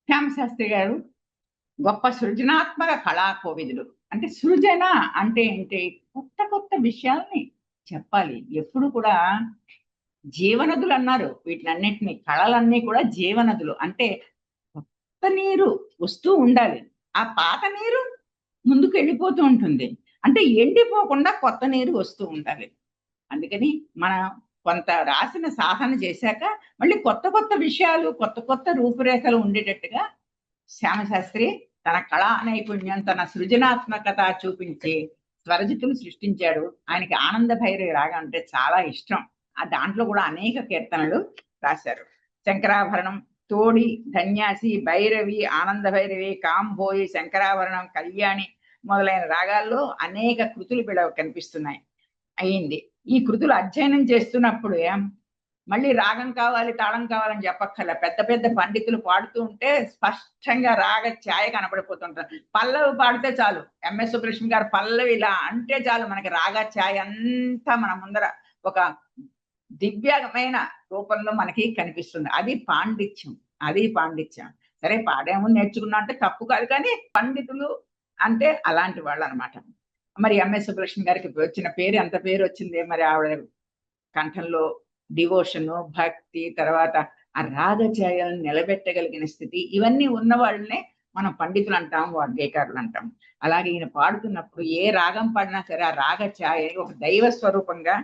శ్యామశాస్త్రి గారు గొప్ప సృజనాత్మక కళా కోవిదులు. అంటే సృజన అంటే ఏంటి? కొత్త కొత్త విషయాల్ని చెప్పాలి. ఎప్పుడు కూడా జీవనదులు అన్నారు వీటినన్నిటిని. కళలన్నీ కూడా జీవనదులు. అంటే కొత్త నీరు వస్తూ ఉండాలి. ఆ పాత నీరు ముందుకెళ్ళిపోతూ ఉంటుంది. అంటే ఎండిపోకుండా కొత్త నీరు వస్తూ ఉండాలి. అందుకని మనం కొంత రాసిన సాధన చేశాక మళ్ళీ కొత్త కొత్త విషయాలు, కొత్త కొత్త రూపురేఖలు ఉండేటట్టుగా శ్యామశాస్త్రి తన కళా నైపుణ్యం, తన సృజనాత్మకత చూపించి స్వరజితులు సృష్టించాడు. ఆయనకి ఆనంద భైరవి రాగం అంటే చాలా ఇష్టం. ఆ దాంట్లో కూడా అనేక కీర్తనలు రాశారు. శంకరాభరణం, తోడి, ధన్యాసి, భైరవి, ఆనంద భైరవి, కాంబోయి, శంకరాభరణం, కళ్యాణి మొదలైన రాగాల్లో అనేక కృతులు కనిపిస్తున్నాయి. అయింది. ఈ కృతులు అధ్యయనం చేస్తున్నప్పుడు మళ్ళీ రాగం కావాలి, తాళం కావాలని చెప్పక్కర్లే. పెద్ద పెద్ద పండితులు పాడుతూ ఉంటే స్పష్టంగా రాగ ఛాయ కనపడిపోతుంటారు. పల్లవి పాడితే చాలు, ఎంఎస్ సుబ్బలక్ష్మి గారు పల్లవి ఇలా అంటే చాలు, మనకి రాగ ఛాయ అంతా మన ముందర ఒక దివ్యమైన రూపంలో మనకి కనిపిస్తుంది. అది పాండిత్యం, అది పాండిత్యం. సరే పాడేమో నేర్చుకున్నా అంటే తప్పు కాదు, కానీ పండితులు అంటే అలాంటి వాళ్ళు అనమాట. మరి ఎంఎస్ సుబ్బలక్ష్మి గారికి వచ్చిన పేరు, ఎంత పేరు వచ్చింది మరి ఆవిడ కంఠంలో డివోషను, భక్తి, తర్వాత ఆ రాగఛాయలను నిలబెట్టగలిగిన స్థితి, ఇవన్నీ ఉన్న వాళ్ళనే మనం పండితులు అంటాం, వాగ్గేయకారులు అంటాం. అలాగే ఈయన పాడుతున్నప్పుడు ఏ రాగం పాడినా సరే ఆ రాగఛాయ ఒక దైవ స్వరూపంగా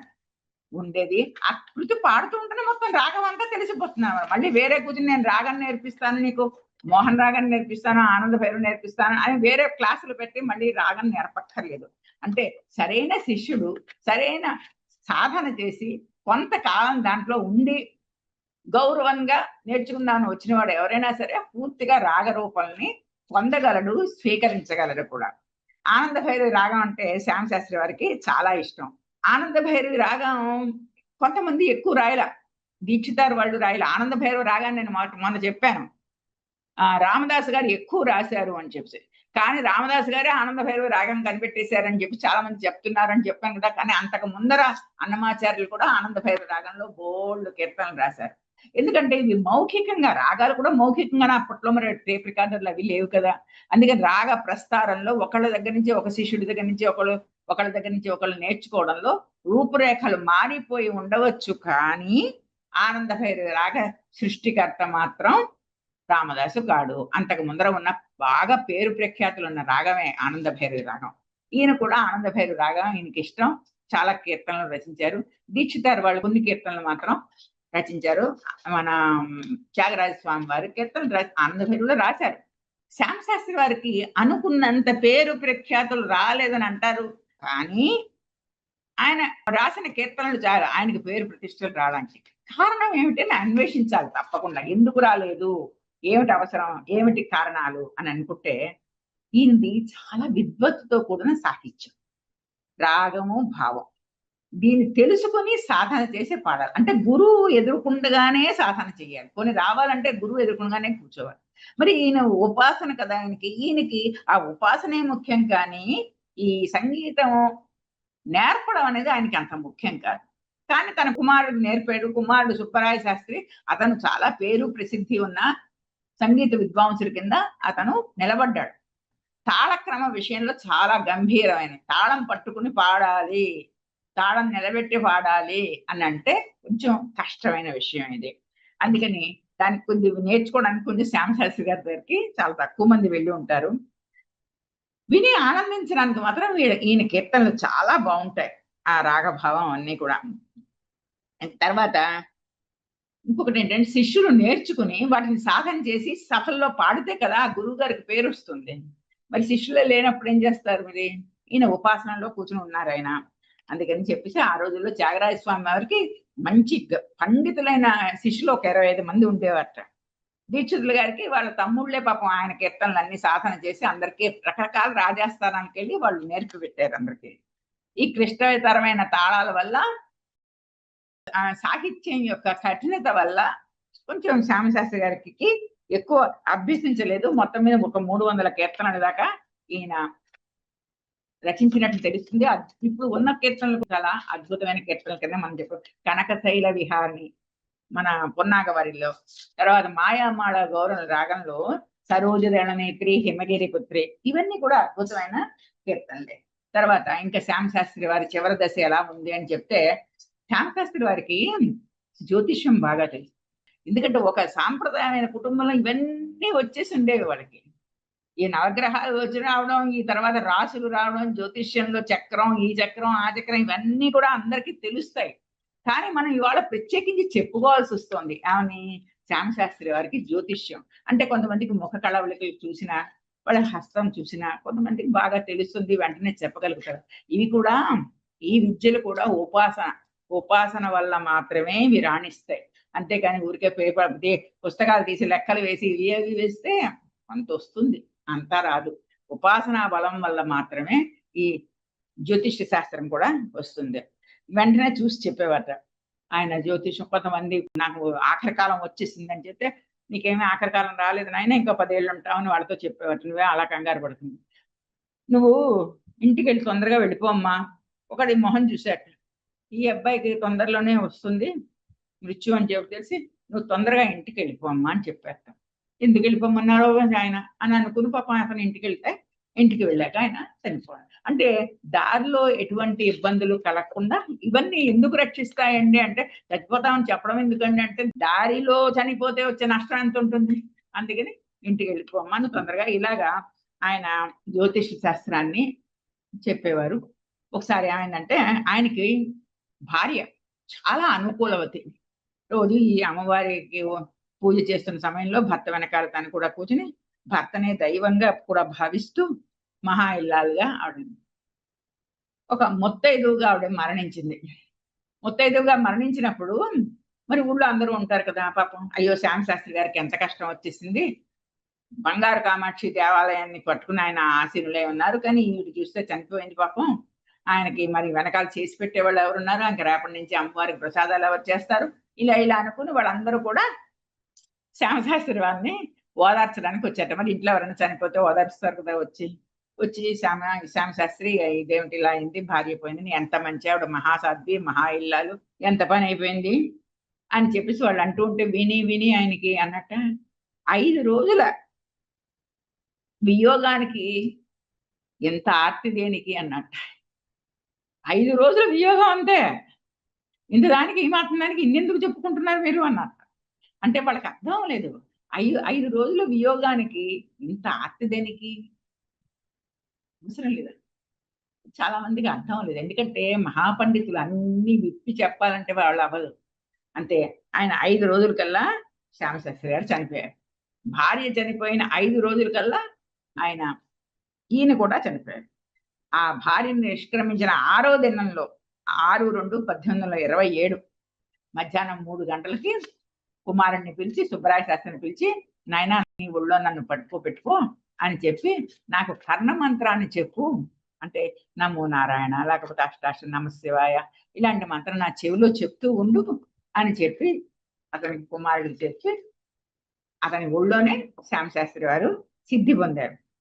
ఉండేది. ఆ కృతి పాడుతూ ఉంటేనే మొత్తం రాగం అంతా తెలిసిపోతున్నాను. మళ్ళీ వేరే కూర్చుని నేను రాగం నేర్పిస్తాను నీకు, మోహన్ రాగం నేర్పిస్తాను, ఆనంద భైరవి నేర్పిస్తాను అని వేరే క్లాసులు పెట్టి మళ్ళీ రాగం నేర్పక్కర్లేదు. అంటే సరైన శిష్యుడు సరైన సాధన చేసి కొంతకాలం దాంట్లో ఉండి గౌరవంగా నేర్చుకుందామని వచ్చినవాడు ఎవరైనా సరే పూర్తిగా రాగరూపాలని పొందగలడు, స్వీకరించగలడు కూడా. ఆనంద భైరవి రాగం అంటే శ్యామశాస్త్రి వారికి చాలా ఇష్టం. ఆనంద భైరవి రాగం కొంతమంది ఎక్కువ రాయల, దీక్షితారు వాళ్ళు రాయల. ఆనంద భైరవి రాగాన్ని నేను మొన్న చెప్పాను, రామదాసు గారు ఎక్కువ రాశారు అని చెప్పి. కానీ రామదాసు గారే ఆనంద భైరవి రాగం కనిపెట్టేశారని చెప్పి చాలా మంది చెప్తున్నారని చెప్పాను కదా. కానీ అంతకు ముందర అన్నమాచార్యులు కూడా ఆనంద భైరవి రాగంలో బోల్డ్ కీర్తనలు రాశారు. ఎందుకంటే ఇవి మౌఖికంగా, రాగాలు కూడా మౌఖికంగానే అప్పట్లో మరి టేప్ రికార్డర్లు అవి లేవు కదా. అందుకని రాగ ప్రస్తారంలో ఒకళ్ళ దగ్గర నుంచి ఒక శిష్యుడి దగ్గర నుంచి ఒకళ్ళ దగ్గర నుంచి ఒకళ్ళు నేర్చుకోవడంలో రూపురేఖలు మారిపోయి ఉండవచ్చు, కానీ ఆనంద భైరవి రాగ సృష్టికర్త మాత్రం రామదాసు కాడు. అంతకు ముందర ఉన్న బాగా పేరు ప్రఖ్యాతులు ఉన్న రాగమే ఆనంద భైరవి రాగం. ఈయన కూడా ఆనంద భైరవి రాగం ఈయనకి ఇష్టం. చాలా కీర్తనలు రచించారు. దీక్షితారు వాళ్ళు కొన్ని కీర్తనలు మాత్రం రచించారు. మన త్యాగరాజ స్వామి వారి కీర్తనలు ఆనంద భైరవిలో రాశారు. శ్యామశాస్త్రి వారికి అనుకున్నంత పేరు ప్రఖ్యాతులు రాలేదని అంటారు, కానీ ఆయన రాసిన కీర్తనలు చాలా ఆయనకి పేరు ప్రతిష్టలు రావడానికి కారణం ఏమిటని అన్వేషించాలి తప్పకుండా. ఎందుకు రాలేదు, ఏమిటి అవసరం, ఏమిటి కారణాలు అని అనుకుంటే ఈయనది చాలా విద్వత్తుతో కూడిన సాహిత్యం, రాగము, భావం. దీన్ని తెలుసుకొని సాధన చేసే పాడాలి. అంటే గురువు ఎదుర్కొండగానే సాధన చేయాలి. కొన్ని రావాలంటే గురువు ఎదుర్కొనగానే కూర్చోవాలి. మరి ఈయన ఉపాసన కదా, ఈయనకి ఆ ఉపాసనే ముఖ్యం, కానీ ఈ సంగీతం నేర్పడం అనేది ఆయనకి అంత ముఖ్యం కాదు. కానీ తన కుమారుడు నేర్పాడు. కుమారుడు సుబ్బరాయ శాస్త్రి, అతను చాలా పేరు ప్రసిద్ధి ఉన్న సంగీత విద్వాంసుల కింద అతను నిలబడ్డాడు. తాళక్రమ విషయంలో చాలా గంభీరమైన, తాళం పట్టుకుని పాడాలి, తాళం నిలబెట్టి పాడాలి అని అంటే కొంచెం కష్టమైన విషయం ఇది. అందుకని దానికి కొంచెం నేర్చుకోవడానికి కొంచెం శ్యామశాస్త్రి గారి దగ్గరికి చాలా తక్కువ మంది వెళ్ళి ఉంటారు. విని ఆనందించడానికి మాత్రం ఈయన కీర్తనలు చాలా బాగుంటాయి, ఆ రాగభావం అన్నీ కూడా. తర్వాత ఇంకొకటి ఏంటంటే శిష్యులు నేర్చుకుని వాటిని సాధన చేసి సఫల్లో పాడితే కదా ఆ గురువు గారికి పేరు వస్తుంది. మరి శిష్యులే లేనప్పుడు ఏం చేస్తారు? మరి ఈయన ఉపాసనలో కూర్చుని ఉన్నారు ఆయన. అందుకని చెప్పేసి ఆ రోజుల్లో త్యాగరాజ స్వామి వారికి మంచి పండితులైన శిష్యులు ఒక 25 మంది ఉండేవారట. దీక్షితులు గారికి వాళ్ళ తమ్ముళ్లే పాపం ఆయన కీర్తనలు అన్ని సాధన చేసి అందరికీ రకరకాల రాజాస్థానానికి వెళ్ళి వాళ్ళు నేర్పి పెట్టారు అందరికీ. ఈ క్లిష్టతరమైన తాళాల వల్ల, సాహిత్యం యొక్క కఠినత వల్ల కొంచెం శ్యామశాస్త్రి గారికి ఎక్కువ అభ్యసించలేదు. మొత్తం మీద ఒక 300 కీర్తనల దాకా ఈయన రచించినట్టు తెలుస్తుంది. ఇప్పుడు ఉన్న కీర్తనలు చాలా అద్భుతమైన కీర్తనల కింద మనం చెప్పు, కనకశైల విహారిణి మన పొన్నాగవారిలో, తర్వాత మాయామాళ గౌరవ రాగంలో సరోజదళనేత్రి హిమగిరి పుత్రి, ఇవన్నీ కూడా అద్భుతమైన కీర్తనలే. తర్వాత ఇంకా శ్యామశాస్త్రి వారి చివరి దశ ఎలా ఉంది అని చెప్తే, శ్యామశాస్త్రి వారికి జ్యోతిష్యం బాగా తెలుసు. ఎందుకంటే ఒక సాంప్రదాయమైన కుటుంబంలో ఇవన్నీ వచ్చేసి ఉండేవి వాళ్ళకి. ఈ నవగ్రహాలు వచ్చి రావడం, ఈ తర్వాత రాసులు రావడం, జ్యోతిష్యంలో చక్రం, ఈ చక్రం, ఆ చక్రం, ఇవన్నీ కూడా అందరికీ తెలుస్తాయి. కానీ మనం ఇవాళ ప్రత్యేకించి చెప్పుకోవాల్సి వస్తుంది. ఆమెని శ్యామశాస్త్రి వారికి జ్యోతిష్యం అంటే, కొంతమందికి ముఖ కళవళికలు చూసినా, వాళ్ళ హస్తం చూసినా కొంతమందికి బాగా తెలుస్తుంది, వెంటనే చెప్పగలుగుతారు. ఇవి కూడా, ఈ విద్యలు కూడా ఉపాసన వల్ల మాత్రమే ఇవి రాణిస్తాయి. అంతేకాని ఊరికే పేపర్ పుస్తకాలు తీసి లెక్కలు వేసి ఇవి వేస్తే కొంత వస్తుంది, అంతా రాదు. ఉపాసనా బలం వల్ల మాత్రమే ఈ జ్యోతిష శాస్త్రం కూడా వస్తుంది. వెంటనే చూసి చెప్పేవాట ఆయన జ్యోతిషం. కొంతమంది నాకు ఆఖరి కాలం వచ్చేసిందని చెప్తే, నీకేమీ ఆఖరి కాలం రాలేదు నాయన, ఇంకా 10 ఏళ్ళు ఉంటామని వాళ్ళతో చెప్పేవాట. నువ్వే అలా కంగారు పడుతుంది, నువ్వు ఇంటికి వెళ్ళి తొందరగా వెళ్ళిపోమ్మా. ఒకటి మొహం చూశాట, ఈ అబ్బాయికి తొందరలోనే వస్తుంది మృత్యు అని చెప్పి తెలిసి, నువ్వు తొందరగా ఇంటికి వెళ్ళిపోమ్మా అని చెప్పారు. ఎందుకు వెళ్ళిపోమన్నారో ఆయన అని అనుకుని పాపం అతను ఇంటికి వెళ్తే, ఇంటికి వెళ్ళాక ఆయన చనిపోయాడు. అంటే దారిలో ఎటువంటి ఇబ్బందులు కలగకుండా ఇవన్నీ ఎందుకు రక్షిస్తాయండి అంటే, చచ్చిపోతామని చెప్పడం ఎందుకండి అంటే, దారిలో చనిపోతే వచ్చే నష్టం ఎంత ఉంటుంది, అందుకని ఇంటికి వెళ్ళిపోమ్మని తొందరగా ఇలాగా ఆయన జ్యోతిష శాస్త్రాన్ని చెప్పేవారు. ఒకసారి ఏమైందంటే, ఆయనకి భార్య చాలా అనుకూలవతి. రోజు ఈ అమ్మవారికి పూజ చేస్తున్న సమయంలో భర్త వెనకాల తను కూడా కూర్చుని భర్తనే దైవంగా కూడా భావిస్తూ మహా ఇల్లాలుగా ఆవిడ ఒక ముత్తైదువుగా ఆవిడ మరణించింది. ముత్తైదువుగా మరణించినప్పుడు మరి ఊళ్ళో అందరూ ఉంటారు కదా, పాపం అయ్యో శ్యామశాస్త్రి గారికి ఎంత కష్టం వచ్చేసింది, బంగారు కామాక్షి దేవాలయాన్ని పట్టుకుని ఆయన ఆశీనులై ఉన్నారు, కానీ ఈవిడ చూస్తే చనిపోయింది పాపం, ఆయనకి మరి వెనకాల చేసి పెట్టేవాళ్ళు ఎవరున్నారు, ఇంక రేపటి నుంచి అమ్మవారికి ప్రసాదాలు ఎవరు చేస్తారు, ఇలా అనుకుని వాళ్ళందరూ కూడా శ్యామశాస్త్రి వారిని ఓదార్చడానికి వచ్చారట. మరి ఇంట్లో ఎవరైనా చనిపోతే ఓదార్చుతారు కదా, వచ్చి శ్యామశాస్త్రి ఇదేమిటి ఇలా అయింది, భార్య పోయింది, ఎంత మంచి ఆవిడ, మహాసాధ్వి, మహా ఇల్లాలు, ఎంత పని అయిపోయింది అని చెప్పేసి వాళ్ళు అంటూ ఉంటే విని ఆయనకి అన్నట్ట 5 రోజుల వియోగానికి ఎంత ఆర్తి దేనికి అన్నట్ట. 5 రోజుల వియోగం అంతే, ఇంతదానికి ఈ మాత్రం దానికి ఇన్నెందుకు చెప్పుకుంటున్నారు మీరు అన్నట్ట. అంటే వాళ్ళకి అర్థం లేదు, 5 రోజుల వియోగానికి ఇంత ఆర్తి దేనికి, అవసరం లేదు. చాలా మందికి అర్థం లేదు, ఎందుకంటే మహాపండితులు అన్ని విప్పి చెప్పాలంటే వాళ్ళు అవ్వదు. అంతే, ఆయన 5 రోజులకల్లా శ్యామశాస్త్రి గారు చనిపోయారు. భార్య చనిపోయిన 5 రోజులకల్లా ఈయన కూడా చనిపోయారు. ఆ భార్యను నిష్క్రమించిన 6వ దినంలో 6/2/1827 మధ్యాహ్నం 3 గంటలకి కుమారుణ్ణి పిలిచి, సుబ్బరాయ శాస్త్రిని పిలిచి, నాయనా నీ ఒళ్ళో నన్ను పెట్టుకో అని చెప్పి నాకు కర్ణ మంత్రాన్ని చెప్పు అంటే, నమో నారాయణ, లేకపోతే అష్టాక్షర నమ శివాయ, ఇలాంటి మంత్రం నా చెవిలో చెప్తూ ఉండు అని చెప్పి అతనికి కుమారుడికి చెప్పి అతని ఒళ్ళోనే శ్యామశాస్త్రి వారు సిద్ధి పొందారు.